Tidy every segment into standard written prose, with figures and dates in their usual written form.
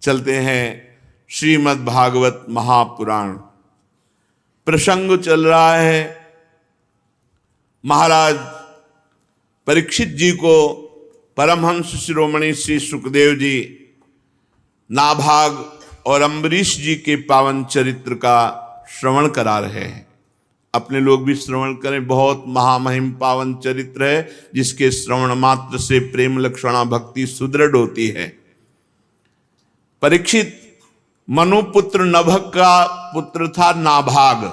चलते हैं श्रीमद् भागवत महापुराण। प्रसंग चल रहा है महाराज परीक्षित जी को परमहंस शिरोमणि श्री सुखदेव जी नाभाग और अम्बरीश जी के पावन चरित्र का श्रवण करा रहे हैं। अपने लोग भी श्रवण करें। बहुत महामहिम पावन चरित्र है जिसके श्रवण मात्र से प्रेम लक्षणा भक्ति सुदृढ़ होती है। परीक्षित मनुपुत्र नभग का पुत्र था नाभाग।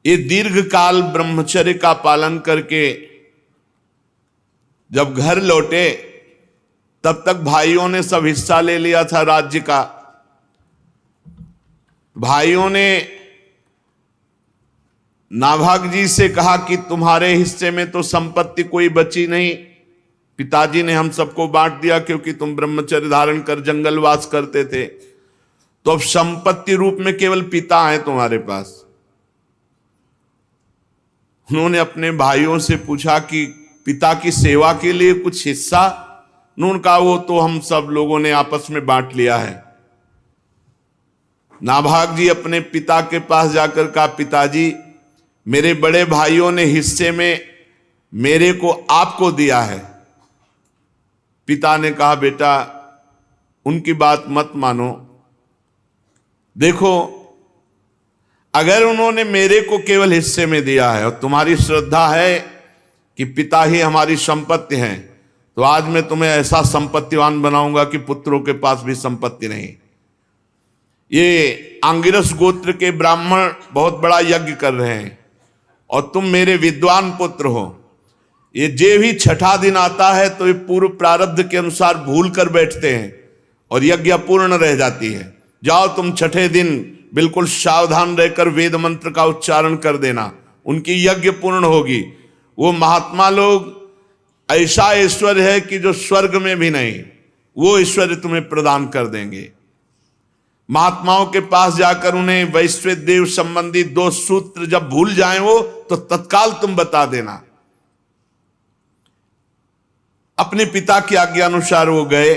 ये दीर्घ काल ब्रह्मचर्य का पालन करके जब घर लौटे तब तक भाइयों ने सब हिस्सा ले लिया था राज्य का। भाइयों ने नाभाग जी से कहा कि तुम्हारे हिस्से में तो संपत्ति कोई बची नहीं, पिताजी ने हम सबको बांट दिया क्योंकि तुम ब्रह्मचर्य धारण कर जंगलवास करते थे, तो अब संपत्ति रूप में केवल पिता है तुम्हारे पास। उन्होंने अपने भाइयों से पूछा कि पिता की सेवा के लिए कुछ हिस्सा? उन्होंने कहा वो तो हम सब लोगों ने आपस में बांट लिया है। नाभाग जी अपने पिता के पास जाकर कहा, पिताजी मेरे बड़े भाइयों ने हिस्से में मेरे को आपको दिया है। पिता ने कहा, बेटा उनकी बात मत मानो। देखो अगर उन्होंने मेरे को केवल हिस्से में दिया है और तुम्हारी श्रद्धा है कि पिता ही हमारी संपत्ति हैं, तो आज मैं तुम्हें ऐसा संपत्तिवान बनाऊंगा कि पुत्रों के पास भी संपत्ति नहीं। ये आंगिरस गोत्र के ब्राह्मण बहुत बड़ा यज्ञ कर रहे हैं और तुम मेरे विद्वान पुत्र हो। ये जे भी छठा दिन आता है तो ये पूर्व प्रारब्ध के अनुसार भूल कर बैठते हैं और यज्ञ पूर्ण रह जाती है। जाओ तुम छठे दिन बिल्कुल सावधान रहकर वेद मंत्र का उच्चारण कर देना, उनकी यज्ञ पूर्ण होगी। वो महात्मा लोग ऐसा ऐश्वर्य है कि जो स्वर्ग में भी नहीं, वो ऐश्वर्य तुम्हें प्रदान कर देंगे। महात्माओं के पास जाकर उन्हें वैश्विक देव संबंधी 2 सूत्र जब भूल जाएं वो, तो तत्काल तुम बता देना। अपने पिता की आज्ञा अनुसार वो गए।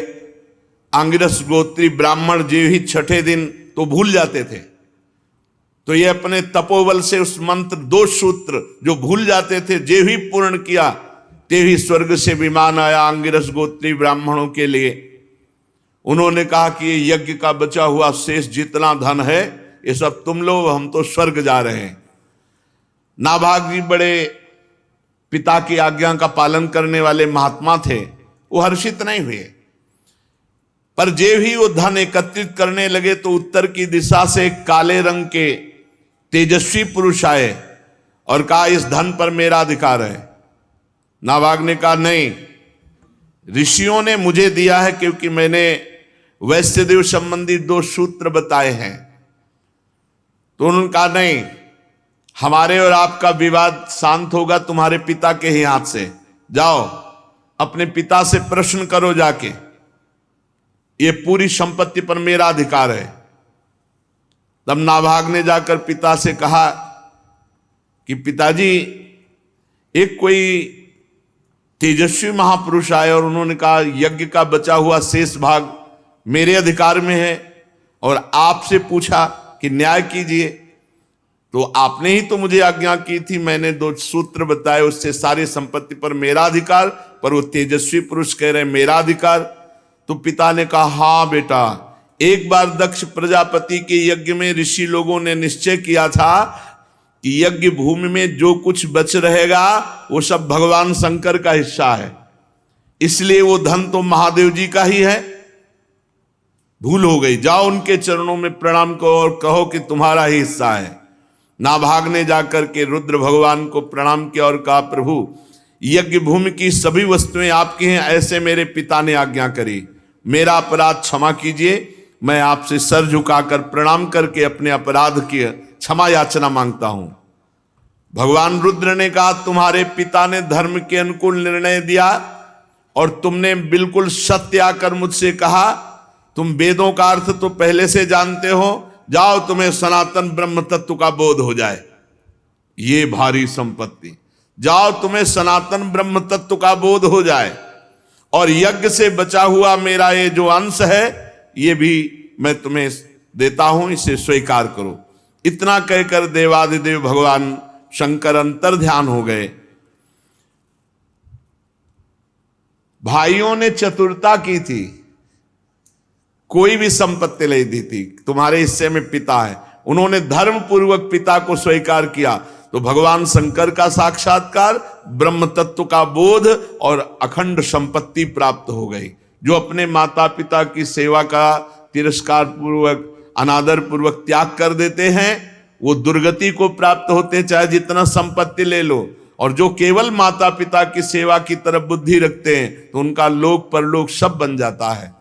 आंगिरस गोत्री ब्राह्मण जी ही छठे दिन तो भूल जाते थे, तो ये अपने तपोबल से उस मंत्र 2 सूत्र जो भूल जाते थे जे ही पूर्ण किया, ते ही स्वर्ग से विमान आया आंगिरस गोत्री ब्राह्मणों के लिए। उन्होंने कहा कि ये यज्ञ का बचा हुआ शेष जितना धन है ये सब तुम लो, हम तो स्वर्ग जा रहे हैं। नाभाग जी बड़े पिता की आज्ञा का पालन करने वाले महात्मा थे, वो हर्षित नहीं हुए। पर जे भी वो धन एकत्रित करने लगे तो उत्तर की दिशा से एक काले रंग के तेजस्वी पुरुष आए और कहा, इस धन पर मेरा अधिकार है। नाभाग ने कहा, नहीं, ऋषियों ने मुझे दिया है क्योंकि मैंने वैश्यदेव संबंधी 2 सूत्र बताए हैं। तो उन्होंने कहा, नहीं, हमारे और आपका विवाद शांत होगा तुम्हारे पिता के ही हाथ से। जाओ अपने पिता से प्रश्न करो जाके, ये पूरी संपत्ति पर मेरा अधिकार है। तब नाभाग ने जाकर पिता से कहा कि पिताजी एक कोई तेजस्वी महापुरुष आए और उन्होंने कहा यज्ञ का बचा हुआ शेष भाग मेरे अधिकार में है और आपसे पूछा कि न्याय कीजिए। तो आपने ही तो मुझे आज्ञा की थी, मैंने 2 सूत्र बताए, उससे सारी संपत्ति पर मेरा अधिकार, पर वो तेजस्वी पुरुष कह रहे मेरा अधिकार। तो पिता ने कहा, हाँ बेटा, एक बार दक्ष प्रजापति के यज्ञ में ऋषि लोगों ने निश्चय किया था कि यज्ञ भूमि में जो कुछ बच रहेगा वो सब भगवान शंकर का हिस्सा है, इसलिए वो धन तो महादेव जी का ही है। भूल हो गई, जाओ उनके चरणों में प्रणाम करो और कहो कि तुम्हारा ही हिस्सा है। नाभाग ने जाकर के रुद्र भगवान को प्रणाम किया और कहा, प्रभु यज्ञ भूमि की सभी वस्तुएं आपकी हैं, ऐसे मेरे पिता ने आज्ञा करी, मेरा अपराध क्षमा कीजिए। मैं आपसे सर झुकाकर प्रणाम करके अपने अपराध की क्षमा याचना मांगता हूं। भगवान रुद्र ने कहा, तुम्हारे पिता ने धर्म के अनुकूल निर्णय दिया और तुमने बिल्कुल सत्य आकर मुझसे कहा, तुम वेदों का अर्थ तो पहले से जानते हो, जाओ तुम्हें सनातन ब्रह्म तत्व का बोध हो जाए। ये भारी संपत्ति, जाओ तुम्हें सनातन ब्रह्म तत्व का बोध हो जाए। और यज्ञ से बचा हुआ मेरा ये जो अंश है ये भी मैं तुम्हें देता हूं, इसे स्वीकार करो। इतना कहकर देवादिदेव भगवान शंकर अंतर ध्यान हो गए। भाइयों ने चतुरता की थी, कोई भी संपत्ति नहीं दी थी। तुम्हारे हिस्से में पिता है, उन्होंने धर्म पूर्वक पिता को स्वीकार किया तो भगवान शंकर का साक्षात्कार, ब्रह्म तत्व का बोध और अखंड संपत्ति प्राप्त हो गई। जो अपने माता पिता की सेवा का तिरस्कार पूर्वक, अनादर पूर्वक त्याग कर देते हैं वो दुर्गति को प्राप्त होते, चाहे जितना संपत्ति ले लो। और जो केवल माता पिता की सेवा की तरफ बुद्धि रखते हैं तो उनका लोक परलोक सब बन जाता है।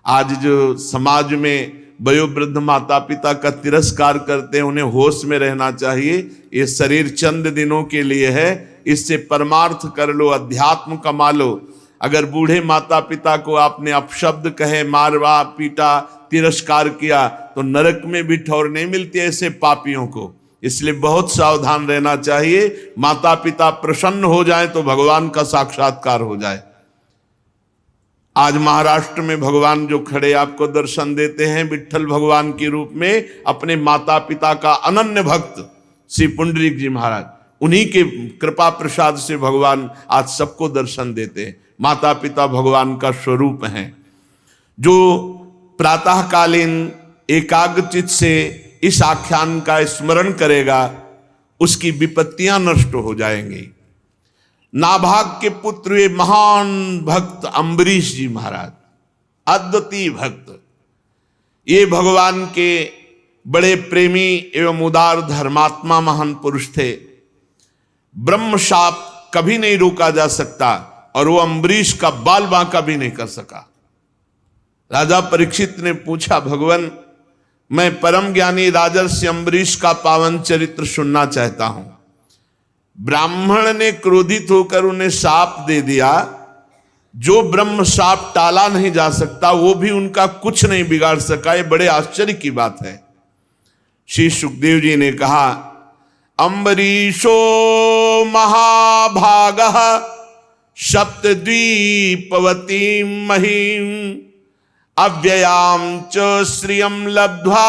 आज जो समाज में वयोवृद्ध माता पिता का तिरस्कार करते हैं, उन्हें होश में रहना चाहिए। ये शरीर चंद दिनों के लिए है, इससे परमार्थ कर लो, अध्यात्म कमा लो। अगर बूढ़े माता पिता को आपने अपशब्द कहे, मारवा पीटा, तिरस्कार किया तो नरक में भी ठौर नहीं मिलती ऐसे पापियों को। इसलिए बहुत सावधान रहना चाहिए। माता पिता प्रसन्न हो जाए तो भगवान का साक्षात्कार हो जाए। आज महाराष्ट्र में भगवान जो खड़े आपको दर्शन देते हैं विट्ठल भगवान के रूप में, अपने माता पिता का अनन्य भक्त श्री पुंडरीक जी महाराज, उन्हीं के कृपा प्रसाद से भगवान आज सबको दर्शन देते हैं। माता पिता भगवान का स्वरूप हैं। जो प्रातःकालीन एकाग्रचित से इस आख्यान का स्मरण करेगा उसकी विपत्तियां नष्ट हो जाएंगी। नाभाग के पुत्र वे महान भक्त अम्बरीश जी महाराज, अद्वितीय भक्त, ये भगवान के बड़े प्रेमी एवं उदार धर्मात्मा महान पुरुष थे। ब्रह्म शाप कभी नहीं रोका जा सकता और वो अम्बरीश का बाल बांका भी नहीं कर सका। राजा परीक्षित ने पूछा, भगवान मैं परम ज्ञानी राजर्षि अम्बरीश का पावन चरित्र सुनना चाहता हूं। ब्राह्मण ने क्रोधित होकर उन्हें शाप दे दिया। जो ब्रह्म शाप टाला नहीं जा सकता वो भी उनका कुछ नहीं बिगाड़ सका। ये बड़े आश्चर्य की बात है। श्री सुखदेव जी ने कहा, अम्बरीशो महाभागः सप्तद्वीपवती महीम अव्ययाम च श्रियम लब्ध्वा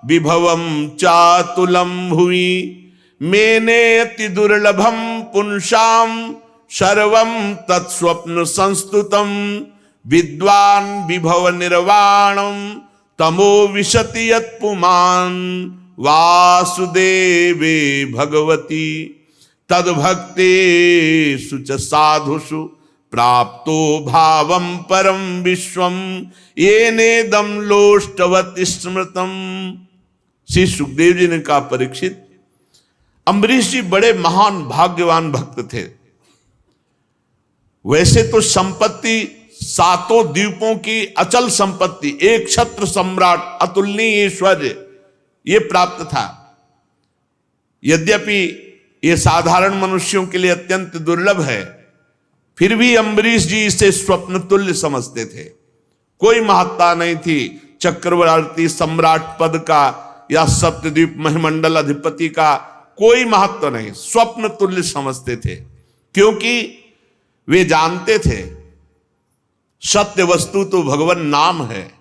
विभवम चातुलम भुवि मेने अति दुर्लभम पुंसाम सर्वम तत्स्वप्न संस्तुतम विद्वान विभव निर्वाणम तमो विशति यत्पुमान वासुदेवे भगवती तद्भक्तेषु च साधुषु प्राप्तो भावम परम विश्वम येनेदम लोष्टवति स्मृतम। श्री सुखदेव जी ने कहा, परीक्षित, अम्बरीश जी बड़े महान भाग्यवान भक्त थे। वैसे तो संपत्ति सातों द्वीपों की अचल संपत्ति, एक छत्र सम्राट, अतुलनीय ऐश्वर्य ये प्राप्त था। यद्यपि ये साधारण मनुष्यों के लिए अत्यंत दुर्लभ है, फिर भी अम्बरीश जी इसे स्वप्न तुल्य समझते थे। कोई महत्ता नहीं थी चक्रवर्ती सम्राट पद का या सप्तद्वीप महिमंडल अधिपति का, कोई महत्व नहीं, स्वप्न तुल्य समझते थे। क्योंकि वे जानते थे सत्य वस्तु तो भगवान नाम है,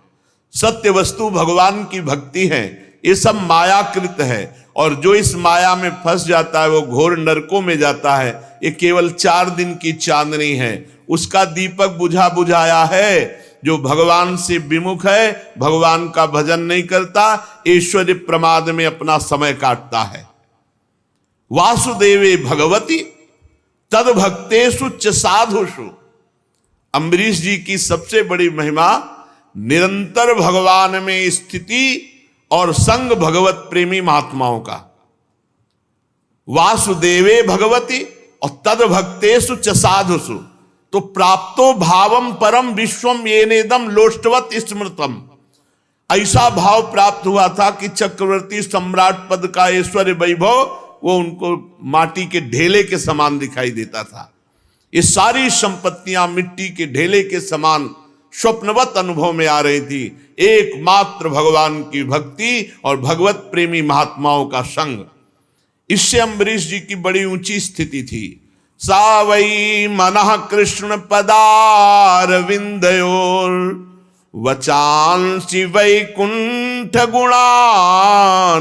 सत्य वस्तु भगवान की भक्ति है। ये सब मायाकृत है और जो इस माया में फंस जाता है वो घोर नरकों में जाता है। ये केवल 4 दिन की चांदनी है, उसका दीपक बुझा बुझाया है। जो भगवान से विमुख है, भगवान का भजन नहीं करता, ऐश्वर्य प्रमाद में अपना समय काटता है। वासुदेवे भगवती तद्भक्तेषु च साधुषु। अम्बरीश जी की सबसे बड़ी महिमा निरंतर भगवान में स्थिति और संग भगवत प्रेमी महात्माओं का। वासुदेवे भगवती और तद्भक्तेषु च साधुषु तो प्राप्तो भावम परम विश्वम येनेदम लोष्टवत स्मृतम। ऐसा भाव प्राप्त हुआ था कि चक्रवर्ती सम्राट पद का ऐश्वर्य वैभव वो उनको माटी के ढेले के समान दिखाई देता था। ये सारी संपत्तियां मिट्टी के ढेले के समान स्वप्नवत अनुभव में आ रही थी। एकमात्र भगवान की भक्ति और भगवत प्रेमी महात्माओं का संग, इससे अम्बरीश जी की बड़ी ऊंची स्थिति थी। सा वै मनः कृष्ण पदारविंदयोर वचांसि वैकुंठ गुणानुवर्णने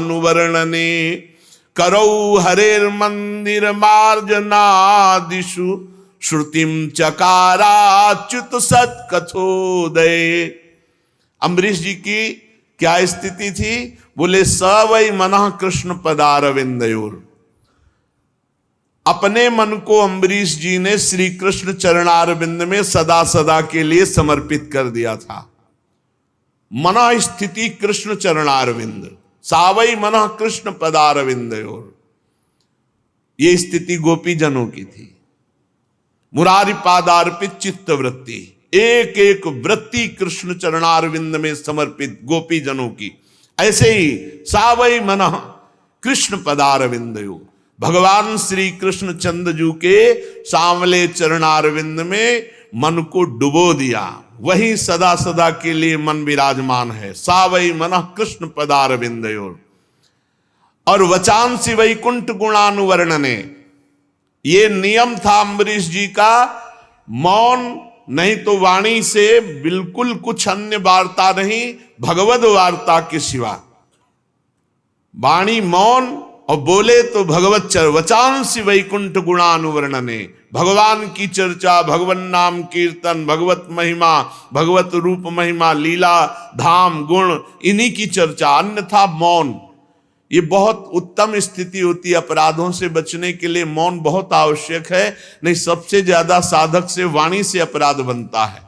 करौ हरेर्मंदिर मार्जनादिषु श्रुतिम चकाराच्युत सत्कथोदय। अम्बरीश जी की क्या स्थिति थी? बोले स वै मनः कृष्ण पदारविंदयोर, अपने मन को अम्बरीश जी ने श्री कृष्ण चरणारविंद में सदा सदा के लिए समर्पित कर दिया था। मना स्थिति कृष्ण चरणारविंद, सावई मनः कृष्ण पदारविंदयोर, ये स्थिति गोपी जनों की थी। मुरारी पादार्पित चित्त वृत्ति, एक एक वृत्ति कृष्ण चरणारविंद में समर्पित गोपी जनों की। ऐसे ही सावई मनः कृष्ण पदारविंदयोर, भगवान श्री कृष्ण चंद्रजू के सांवले चरणारविंद में मन को डुबो दिया, वही सदा सदा के लिए मन विराजमान है। सावई मनः कृष्ण पदारविंदयोर। और वचांसि वैकुंठ गुणानुवर्णने, ये नियम था अम्बरीश जी का, मौन नहीं तो वाणी से बिल्कुल कुछ अन्य वार्ता नहीं, भगवद वार्ता के सिवा। वाणी मौन और बोले तो भगवत चर, वचांसि वैकुंठ गुणानुवर्णने, भगवान की चर्चा, भगवान नाम कीर्तन, भगवत महिमा, भगवत रूप महिमा, लीला धाम गुण, इन्हीं की चर्चा, अन्यथा मौन। ये बहुत उत्तम स्थिति होती है। अपराधों से बचने के लिए मौन बहुत आवश्यक है, नहीं सबसे ज्यादा साधक से वाणी से अपराध बनता है।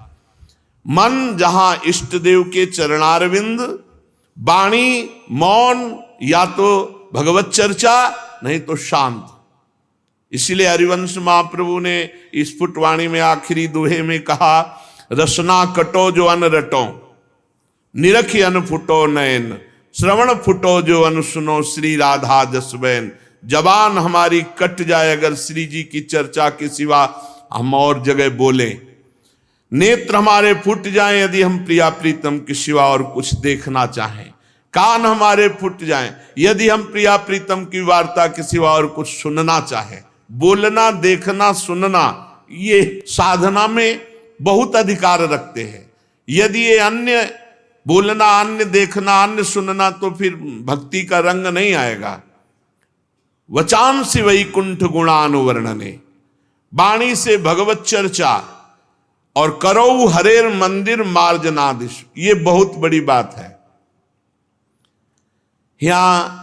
मन जहां इष्ट देव के चरणारविंद, वाणी मौन, या तो भगवत चर्चा नहीं तो शांत। इसीलिए हरिवंश महाप्रभु ने स्फुट वाणी में आखिरी दोहे में कहा, रसना कटो जो अन रटो, निरखी अन फुटो नयन, श्रवण फुटो जो अन सुनो, श्री राधा जसबैन। जबान हमारी कट जाए अगर श्री जी की चर्चा के सिवा हम और जगह बोले, नेत्र हमारे फूट जाएं यदि हम प्रिया प्रीतम के सिवा और कुछ देखना चाहें, कान हमारे फूट जाएं यदि हम प्रिया प्रीतम की वार्ता के सिवा और कुछ सुनना चाहें। बोलना, देखना, सुनना, ये साधना में बहुत अधिकार रखते हैं। यदि ये अन्य बोलना, अन्य देखना, अन्य सुनना, तो फिर भक्ति का रंग नहीं आएगा। वचांसि वैकुंठ गुणानुवर्णने, वाणी से भगवत चर्चा, और करौ हरेर मंदिर मार्जनादिश, ये बहुत बड़ी बात है। यहां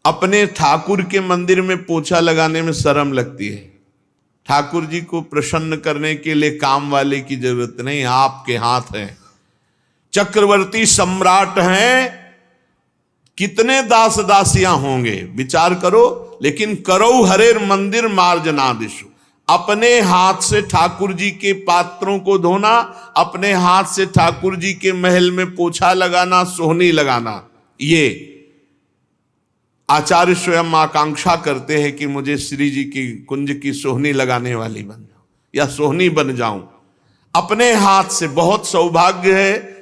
अपने ठाकुर के मंदिर में पोछा लगाने में शर्म लगती है। ठाकुर जी को प्रसन्न करने के लिए काम वाले की जरूरत नहीं, आपके हाथ है। चक्रवर्ती सम्राट हैं, कितने दास दासियां होंगे विचार करो। लेकिन करौ हरेर मंदिर मार्जनादिशु, अपने हाथ से ठाकुर जी के पात्रों को धोना, अपने हाथ से ठाकुर जी के महल में पोछा लगाना, सोहनी लगाना, ये आचार्य स्वयं आकांक्षा करते हैं कि मुझे श्री जी की कुंज की सोहनी लगाने वाली बन जाऊं या सोहनी बन जाऊं। अपने हाथ से, बहुत सौभाग्य है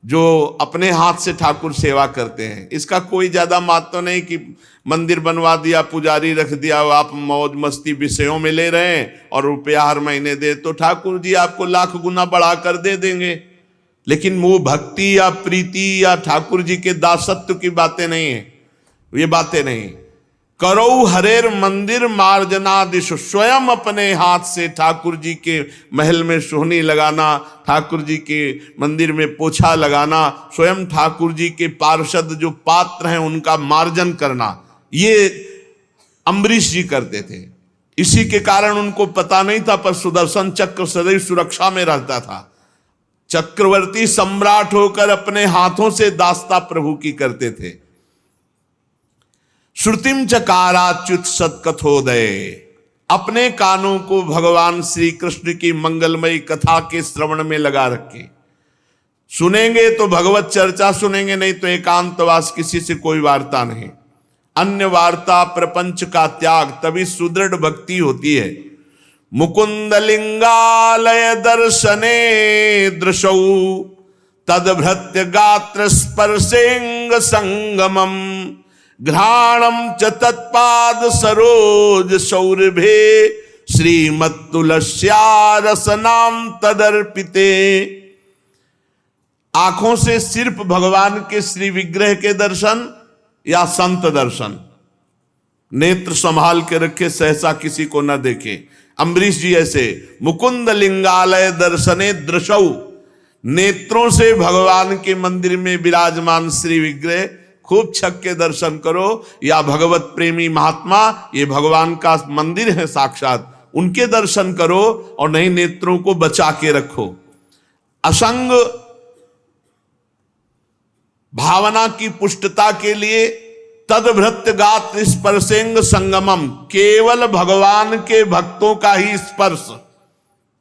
जो अपने हाथ से ठाकुर सेवा करते हैं। इसका कोई ज्यादा महत्व नहीं कि मंदिर बनवा दिया, पुजारी रख दिया, आप मौज मस्ती विषयों में ले रहे हैं और रुपया हर महीने दे, तो ठाकुर जी आपको लाख गुना बढ़ा कर दे देंगे। लेकिन वो भक्ति या प्रीति या ठाकुर जी के दासत्व की बातें नहीं है, ये बातें नहीं। करौ हरेर मंदिर मार्जनादिश, स्वयं अपने हाथ से ठाकुर जी के महल में सोहनी लगाना, ठाकुर जी के मंदिर में पोछा लगाना, स्वयं ठाकुर जी के पार्षद जो पात्र हैं उनका मार्जन करना, ये अम्बरीश जी करते थे। इसी के कारण उनको पता नहीं था, पर सुदर्शन चक्र सदैव सुरक्षा में रहता था। चक्रवर्ती सम्राट होकर अपने हाथों से दास्ता प्रभु की करते थे। श्रुतिम चकाराच्युत सत्कथोदय, अपने कानों को भगवान श्री कृष्ण की मंगलमयी कथा के श्रवण में लगा रखे। सुनेंगे तो भगवत चर्चा सुनेंगे, नहीं तो एकांतवास, किसी से कोई वार्ता नहीं। अन्य वार्ता प्रपंच का त्याग, तभी सुदृढ़ भक्ति होती है। मुकुंद लिंगालय दर्शने दृशौ तदभृत्य गात्र स्पर्शेंग संगमम घ्राणम च तत्पाद सरोज सौरभे श्रीमत्तुलस्या रसनाम तदर्पिते। आंखों से सिर्फ भगवान के श्री विग्रह के दर्शन या संत दर्शन, नेत्र संभाल के रखे, सहसा किसी को न देखे। अम्बरीश जी ऐसे मुकुंद लिंगालय दर्शने दृशौ, नेत्रों से भगवान के मंदिर में विराजमान श्री विग्रह खूब छक के दर्शन करो, या भगवत प्रेमी महात्मा, ये भगवान का मंदिर है साक्षात, उनके दर्शन करो और नहीं नेत्रों को बचा के रखो। असंग भावना की पुष्टता के लिए तदभृत्य गात स्पर्शेंग संगमम, केवल भगवान के भक्तों का ही स्पर्श,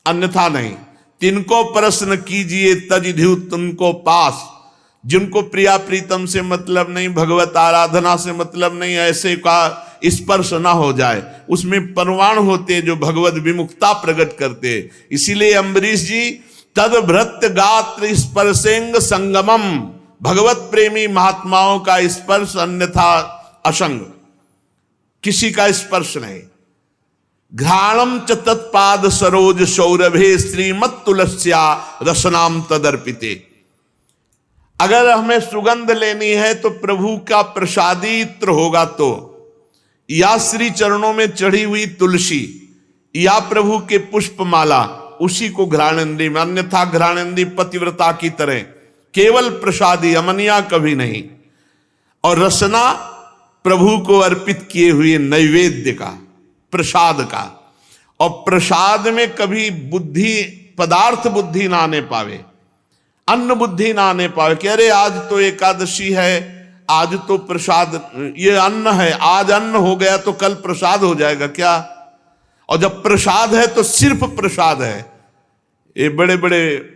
अन्यथा नहीं। तिनको प्रश्न कीजिए तजिधु तुमको पास, जिनको प्रिया प्रीतम से मतलब नहीं, भगवत आराधना से मतलब नहीं, ऐसे का स्पर्श ना हो जाए। उसमें परवान होते जो भगवत विमुखता प्रकट करते। इसीलिए अम्बरीश जी तदभृत्य गात्र स्पर्शेंग संगमम, भगवत प्रेमी महात्माओं का स्पर्श, अन्यथा असंग, किसी का स्पर्श नहीं। घ्राणम च तत्पाद सरोज सौरभे श्रीमत्तुलस्या रसनाम तदर्पिते। अगर हमें सुगंध लेनी है तो प्रभु का प्रसादी इत्र होगा, तो या श्री चरणों में चढ़ी हुई तुलसी या प्रभु के पुष्पमाला, उसी को घ्राणेंदी, अन्यथा घ्राणेंदी पतिव्रता की तरह केवल प्रसादी, अमनिया कभी नहीं। और रसना प्रभु को अर्पित किए हुए नैवेद्य का, प्रसाद का। और प्रसाद में कभी बुद्धि, पदार्थ बुद्धि ना आने पावे, अन्न बुद्धि ना आने पावे कि अरे आज तो एकादशी है, आज तो प्रसाद, ये अन्न है, आज अन्न हो गया तो कल प्रसाद हो जाएगा क्या? और जब प्रसाद है तो सिर्फ प्रसाद है। ये बड़े बड़े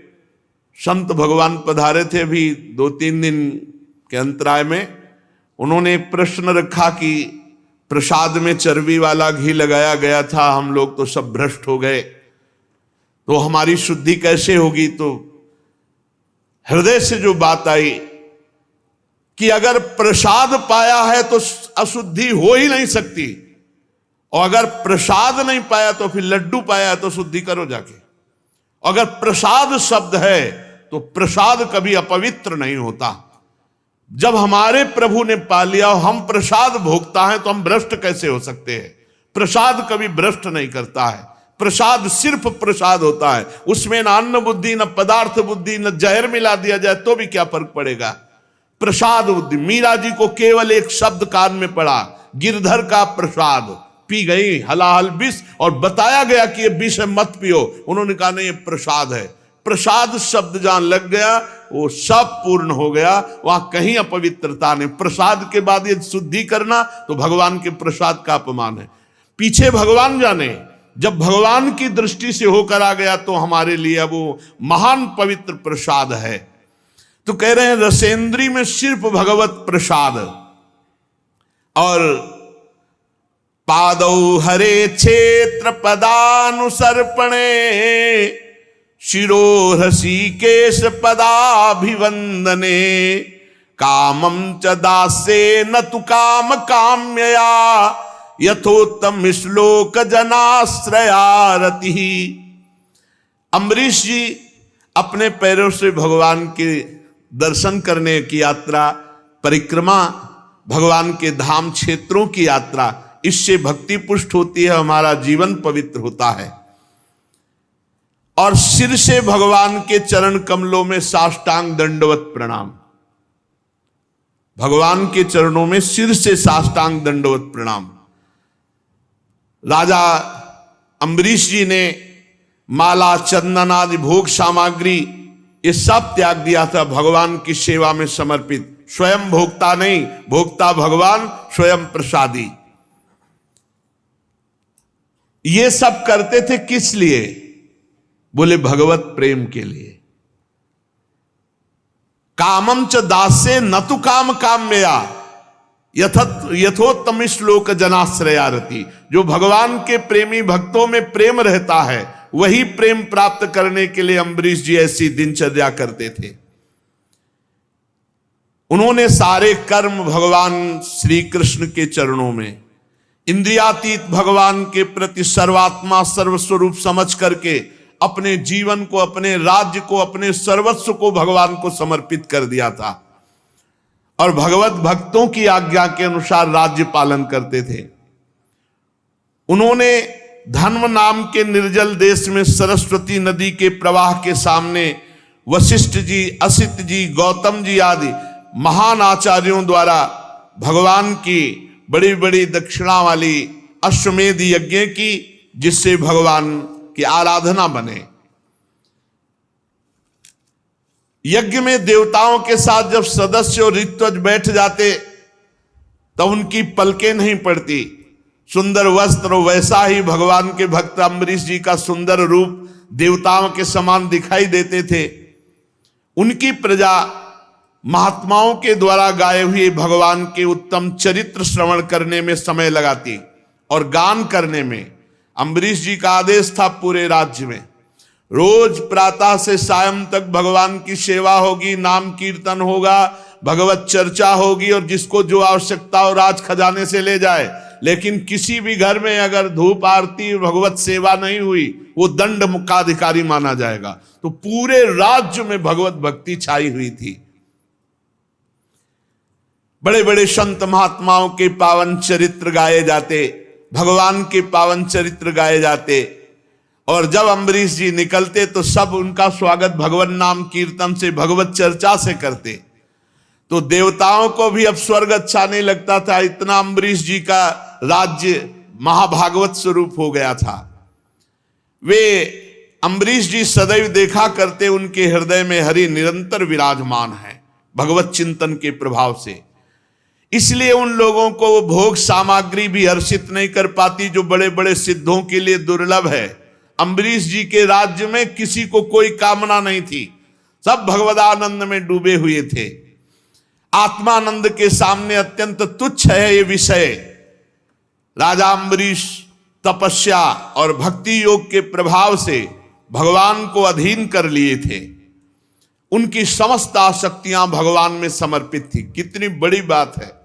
संत भगवान पधारे थे अभी 2-3 दिन के अंतराय में, उन्होंने एक प्रश्न रखा कि प्रसाद में चर्बी वाला घी लगाया गया था, हम लोग तो सब भ्रष्ट हो गए, तो हमारी शुद्धि कैसे होगी? तो हृदय से जो बात आई कि अगर प्रसाद पाया है तो अशुद्धि हो ही नहीं सकती, और अगर प्रसाद नहीं पाया तो फिर लड्डू पाया तो शुद्धि करो जाके। अगर प्रसाद शब्द है तो प्रसाद कभी अपवित्र नहीं होता। जब हमारे प्रभु ने पा लिया और हम प्रसाद भोगता है तो हम भ्रष्ट कैसे हो सकते हैं? प्रसाद कभी भ्रष्ट नहीं करता है, प्रसाद सिर्फ प्रसाद होता है। उसमें न अन्न बुद्धि, न पदार्थ बुद्धि, न जहर मिला दिया जाए तो भी क्या फर्क पड़ेगा? प्रसाद बुद्धि। मीरा जी को केवल एक शब्द कान में पड़ा, गिरधर का प्रसाद, पी गई हलाहल विष, और बताया गया कि ये विष है मत पियो, उन्होंने कहा नहीं ये प्रसाद है। प्रसाद शब्द जहां लग गया वो सब पूर्ण हो गया, वहां कहीं अपवित्रता नहीं। प्रसाद के बाद ये शुद्धि करना तो भगवान के प्रसाद का अपमान है। पीछे भगवान जाने, जब भगवान की दृष्टि से होकर आ गया तो हमारे लिए वो महान पवित्र प्रसाद है। तो कह रहे हैं रसेंद्री में सिर्फ भगवत प्रसाद। और पादौ हरे क्षेत्र पदानुसर्पणे शिरो ऋषिकेश पदाभिवंदने कामं च दासे न तु काम काम्यया यथोत्तम श्लोक जनाश्रयारति। अम्बरीश जी अपने पैरों से भगवान के दर्शन करने की यात्रा, परिक्रमा, भगवान के धाम क्षेत्रों की यात्रा, इससे भक्ति पुष्ट होती है, हमारा जीवन पवित्र होता है। और सिर से भगवान के चरण कमलों में साष्टांग दंडवत प्रणाम, भगवान के चरणों में सिर से साष्टांग दंडवत प्रणाम। राजा अम्बरीश जी ने माला, चंदन आदि भोग सामग्री ये सब त्याग दिया था, भगवान की सेवा में समर्पित। स्वयं भोक्ता नहीं, भोक्ता भगवान, स्वयं प्रसादी। ये सब करते थे किस लिए? बोले भगवत प्रेम के लिए। कामम च दासे न तु काम काम्यया यथोत्तम श्लोक जनाश्रयारति। जो भगवान के प्रेमी भक्तों में प्रेम रहता है वही प्रेम प्राप्त करने के लिए अम्बरीश जी ऐसी दिनचर्या करते थे। उन्होंने सारे कर्म भगवान श्री कृष्ण के चरणों में, इंद्रियातीत भगवान के प्रति सर्वात्मा सर्वस्वरूप समझ करके अपने जीवन को, अपने राज्य को, अपने सर्वस्व को भगवान को समर्पित कर दिया था और भगवत भक्तों की आज्ञा के अनुसार राज्य पालन करते थे। उन्होंने धन्व नाम के निर्जल देश में सरस्वती नदी के प्रवाह के सामने वशिष्ठ जी, असित जी, गौतम जी आदि महान आचार्यों द्वारा भगवान की बड़ी बड़ी दक्षिणा वाली अश्वमेध यज्ञ की, जिससे भगवान की आराधना बने। यज्ञ में देवताओं के साथ जब सदस्य और ऋत्विज बैठ जाते तब उनकी पलकें नहीं पड़ती। सुंदर वस्त्र, वैसा ही भगवान के भक्त अम्बरीश जी का सुंदर रूप देवताओं के समान दिखाई देते थे। उनकी प्रजा महात्माओं के द्वारा गाए हुए भगवान के उत्तम चरित्र श्रवण करने में समय लगाती और गान करने में। अम्बरीश जी का आदेश था पूरे राज्य में रोज प्रातः से सायं तक भगवान की सेवा होगी, नाम कीर्तन होगा, भगवत चर्चा होगी और जिसको जो आवश्यकता हो राज खजाने से ले जाए। लेकिन किसी भी घर में अगर धूप आरती भगवत सेवा नहीं हुई वो दंड मुक्ताधिकारी माना जाएगा। तो पूरे राज्य में भगवत भक्ति छाई हुई थी। बड़े बड़े संत महात्माओं के पावन चरित्र गाए जाते, भगवान के पावन चरित्र गाए जाते और जब अम्बरीश जी निकलते तो सब उनका स्वागत भगवत नाम कीर्तन से, भगवत चर्चा से करते। तो देवताओं को भी अब स्वर्ग अच्छा नहीं लगता था, इतना अम्बरीश जी का राज्य महाभागवत स्वरूप हो गया था। वे अम्बरीश जी सदैव देखा करते उनके हृदय में हरि निरंतर विराजमान है भगवत चिंतन के प्रभाव से। इसलिए उन लोगों को वो भोग सामग्री भी हर्षित नहीं कर पाती जो बड़े बड़े सिद्धों के लिए दुर्लभ है। अम्बरीश जी के राज्य में किसी को कोई कामना नहीं थी, सब भगवदानंद में डूबे हुए थे। आत्मानंद के सामने अत्यंत तुच्छ है ये विषय। राजा अम्बरीश तपस्या और भक्ति योग के प्रभाव से भगवान को अधीन कर लिए थे। उनकी समस्त आसक्तियां भगवान में समर्पित थी। कितनी बड़ी बात है।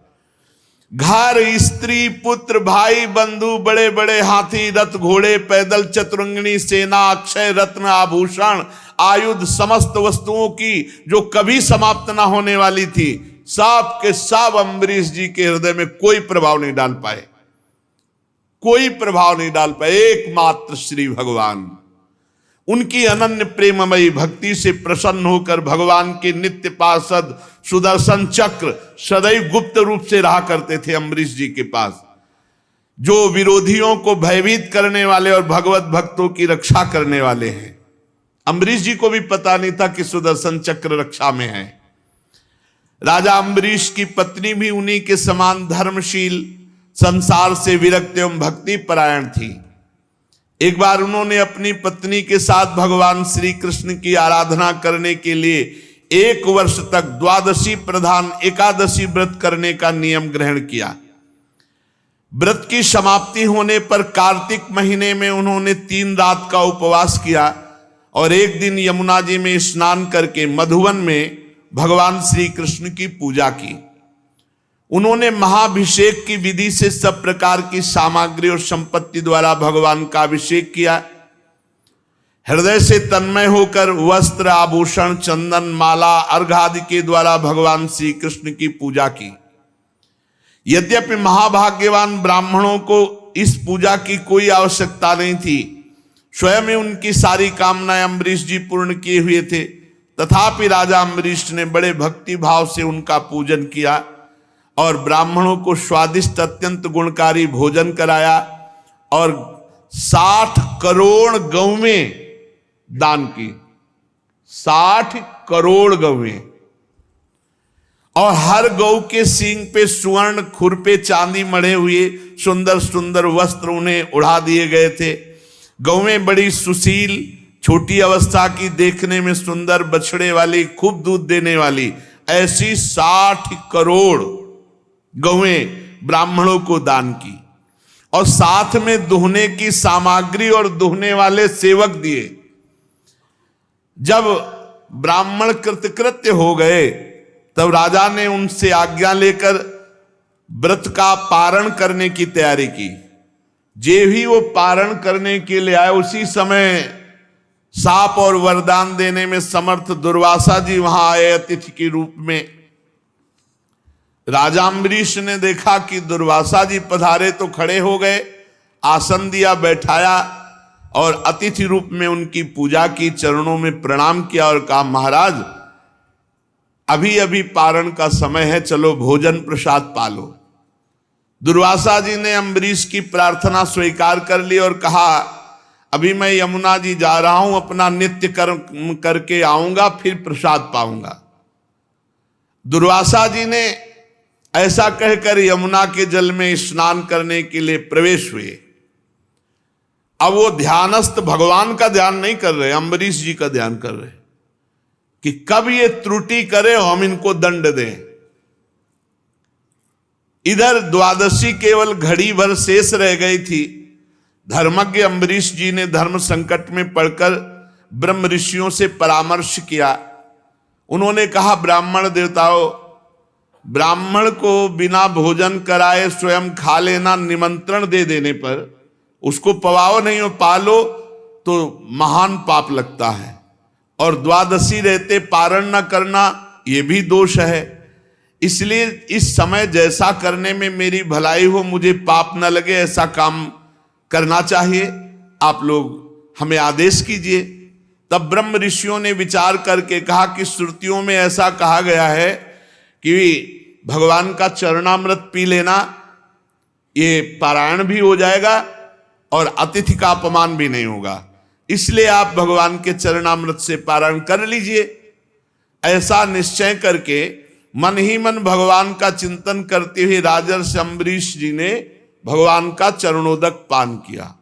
घर, स्त्री, पुत्र, भाई, बंधु, बड़े बड़े हाथी, रथ, घोड़े, पैदल, चतुरंगिणी सेना, अक्षय रत्न, आभूषण, आयुध, समस्त वस्तुओं की जो कभी समाप्त ना होने वाली थी, सब के सब अम्बरीश जी के हृदय में कोई प्रभाव नहीं डाल पाए, कोई प्रभाव नहीं डाल पाए। एकमात्र श्री भगवान उनकी अनन्य प्रेममयी भक्ति से प्रसन्न होकर भगवान के नित्य पार्षद सुदर्शन चक्र सदैव गुप्त रूप से रहा करते थे अम्बरीश जी के पास, जो विरोधियों को भयभीत करने वाले और भगवत भक्तों की रक्षा करने वाले हैं। अम्बरीश जी को भी पता नहीं था कि सुदर्शन चक्र रक्षा में है। राजा अम्बरीश की पत्नी भी उन्हीं के समान धर्मशील, संसार से विरक्त एवं भक्ति परायण थी। एक बार उन्होंने अपनी पत्नी के साथ भगवान श्री कृष्ण की आराधना करने के लिए 1 वर्ष तक द्वादशी प्रधान एकादशी व्रत करने का नियम ग्रहण किया। व्रत की समाप्ति होने पर कार्तिक महीने में उन्होंने 3 रात का उपवास किया और एक दिन यमुना जी में स्नान करके मधुवन में भगवान श्री कृष्ण की पूजा की। उन्होंने महाभिषेक की विधि से सब प्रकार की सामग्री और संपत्ति द्वारा भगवान का अभिषेक किया। हृदय से तन्मय होकर वस्त्र, आभूषण, चंदन, माला, अर्घ आदि के द्वारा भगवान श्री कृष्ण की पूजा की। यद्यपि महाभाग्यवान ब्राह्मणों को इस पूजा की कोई आवश्यकता नहीं थी, स्वयं ही उनकी सारी कामनाएं अम्बरीश जी पूर्ण किए हुए थे, तथापि राजा अम्बरीश ने बड़े भक्ति भाव से उनका पूजन किया और ब्राह्मणों को स्वादिष्ट अत्यंत गुणकारी भोजन कराया और 60 करोड़ गौवें दान की। 60 करोड़ गौवें, और हर गौ के सींग पे सुवर्ण, खुर पे चांदी मढ़े हुए सुंदर सुंदर वस्त्र उन्हें उड़ा दिए गए थे। गौवें बड़ी सुशील, छोटी अवस्था की, देखने में सुंदर, बछड़े वाली, खूब दूध देने वाली, ऐसी 60 करोड़ गौवें ब्राह्मणों को दान की और साथ में दुहने की सामग्री और दुहने वाले सेवक दिए। जब ब्राह्मण कृतकृत्य हो गए तब राजा ने उनसे आज्ञा लेकर व्रत का पारण करने की तैयारी की। जे भी वो पारण करने के लिए आए, उसी समय साप और वरदान देने में समर्थ दुर्वासा जी वहां आए अतिथि के रूप में। राजा अम्बरीश ने देखा कि दुर्वासा जी पधारे तो खड़े हो गए, आसन दिया, बैठाया और अतिथि रूप में उनकी पूजा की, चरणों में प्रणाम किया और कहा, महाराज अभी अभी पारण का समय है, चलो भोजन प्रसाद पालो। दुर्वासा जी ने अम्बरीश की प्रार्थना स्वीकार कर ली और कहा, अभी मैं यमुना जी जा रहा हूं, अपना नित्य कर्म करके आऊंगा, फिर प्रसाद पाऊंगा। दुर्वासा जी ने ऐसा कहकर यमुना के जल में स्नान करने के लिए प्रवेश हुए। अब वो ध्यानस्थ भगवान का ध्यान नहीं कर रहे, अम्बरीश जी का ध्यान कर रहे कि कब ये त्रुटि करे हम इनको दंड दें। इधर द्वादशी केवल घड़ी भर शेष रह गई थी। धर्मज्ञ अम्बरीश जी ने धर्म संकट में पड़कर ब्रह्म ऋषियों से परामर्श किया। उन्होंने कहा, ब्राह्मण देवताओं, ब्राह्मण को बिना भोजन कराए स्वयं खा लेना, निमंत्रण दे देने पर उसको पवाओ नहीं हो, पालो तो महान पाप लगता है, और द्वादशी रहते पारण न करना ये भी दोष है। इसलिए इस समय जैसा करने में मेरी भलाई हो, मुझे पाप न लगे, ऐसा काम करना चाहिए। आप लोग हमें आदेश कीजिए। तब ब्रह्म ऋषियों ने विचार करके कहा कि श्रुतियों में ऐसा कहा गया है कि भगवान का चरणामृत पी लेना, ये पारायण भी हो जाएगा और अतिथि का अपमान भी नहीं होगा, इसलिए आप भगवान के चरणामृत से पारायण कर लीजिए। ऐसा निश्चय करके मन ही मन भगवान का चिंतन करते हुए राजर्षि अम्बरीश जी ने भगवान का चरणोदक पान किया।